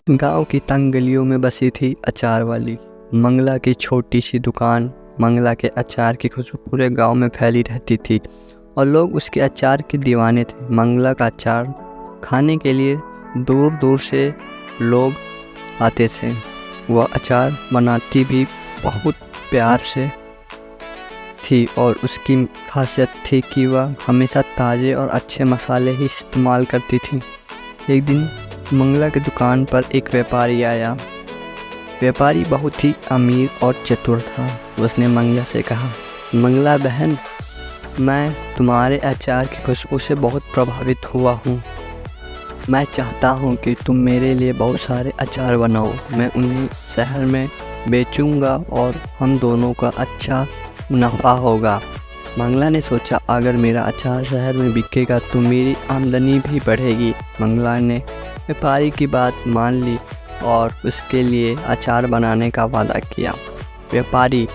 गांव की तंग गलियों में बसी थी अचार वाली मंगला की छोटी सी दुकान। मंगला के अचार की खुशबू पूरे गांव में फैली रहती थी और लोग उसके अचार के दीवाने थे। मंगला का अचार खाने के लिए दूर दूर से लोग आते थे। वह अचार बनाती भी बहुत प्यार से थी और उसकी खासियत थी कि वह हमेशा ताज़े और अच्छे मसाले ही इस्तेमाल करती थी। एक दिन मंगला की दुकान पर एक व्यापारी आया। व्यापारी बहुत ही अमीर और चतुर था। उसने मंगला से कहा, मंगला बहन, मैं तुम्हारे अचार की खुशबू से बहुत प्रभावित हुआ हूँ। मैं चाहता हूँ कि तुम मेरे लिए बहुत सारे अचार बनाओ। मैं उन्हें शहर में बेचूंगा और हम दोनों का अच्छा मुनाफा होगा। मंगला ने सोचा, अगर मेरा अचार शहर में बिकेगा तो मेरी आमदनी भी बढ़ेगी। मंगला ने व्यापारी की बात मान ली और उसके लिए अचार बनाने का वादा किया। व्यापारी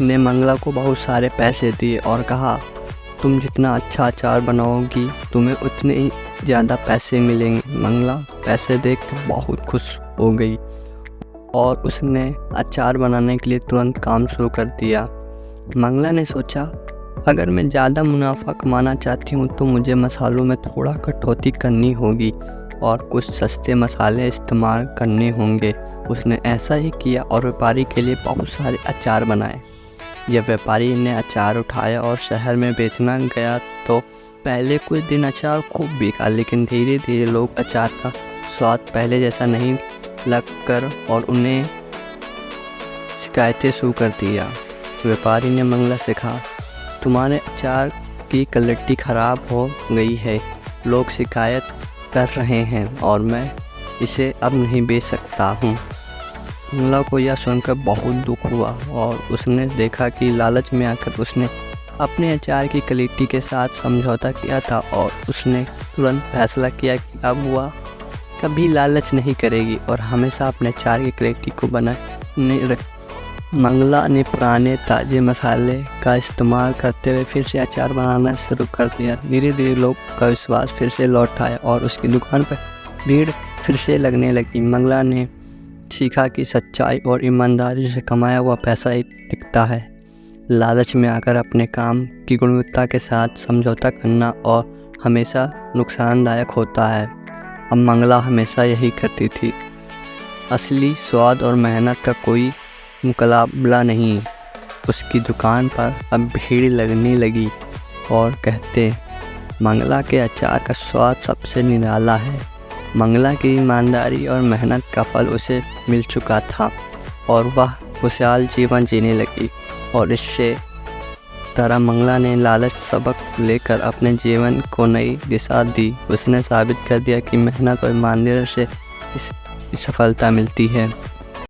ने मंगला को बहुत सारे पैसे दिए और कहा, तुम जितना अच्छा अचार बनाओगी तुम्हें उतने ही ज़्यादा पैसे मिलेंगे। मंगला पैसे देखकर बहुत खुश हो गई और उसने अचार बनाने के लिए तुरंत काम शुरू कर दिया। मंगला ने सोचा, अगर मैं ज़्यादा मुनाफा कमाना चाहती हूँ तो मुझे मसालों में थोड़ा कटौती करनी होगी और कुछ सस्ते मसाले इस्तेमाल करने होंगे। उसने ऐसा ही किया और व्यापारी के लिए बहुत सारे अचार बनाए। जब व्यापारी ने अचार उठाया और शहर में बेचना गया तो पहले कुछ दिन अचार खूब बिका, लेकिन धीरे धीरे लोग अचार का स्वाद पहले जैसा नहीं लगकर और उन्हें शिकायतें शुरू कर दिया। व्यापारी ने मंगला से कहा, तुम्हारे अचार की क्वालिटी ख़राब हो गई है, लोग शिकायत कर रहे हैं और मैं इसे अब नहीं बेच सकता हूँ। मंगला को यह सुनकर बहुत दुख हुआ और उसने देखा कि लालच में आकर उसने अपने अचार की क्वालिटी के साथ समझौता किया था और उसने तुरंत फैसला किया कि अब वह कभी लालच नहीं करेगी और हमेशा अपने अचार की क्वालिटी को बनाए रख। मंगला ने पुराने ताज़े मसाले का इस्तेमाल करते हुए फिर से अचार बनाना शुरू कर दिया। धीरे धीरे लोग का विश्वास फिर से लौट आया और उसकी दुकान पर भीड़ फिर से लगने लगी। मंगला ने सीखा कि सच्चाई और ईमानदारी से कमाया हुआ पैसा ही टिकता है। लालच में आकर अपने काम की गुणवत्ता के साथ समझौता करना और हमेशा नुकसानदायक होता है। अब मंगला हमेशा यही करती थी। असली स्वाद और मेहनत का कोई मुकाबला नहीं। उसकी दुकान पर अब भीड़ लगने लगी और कहते, मंगला के अचार का स्वाद सबसे निराला है। मंगला की ईमानदारी और मेहनत का फल उसे मिल चुका था और वह खुशहाल जीवन जीने लगी। और इससे तरह मंगला ने लालच सबक लेकर अपने जीवन को नई दिशा दी। उसने साबित कर दिया कि मेहनत और ईमानदारी से इस सफलता मिलती है।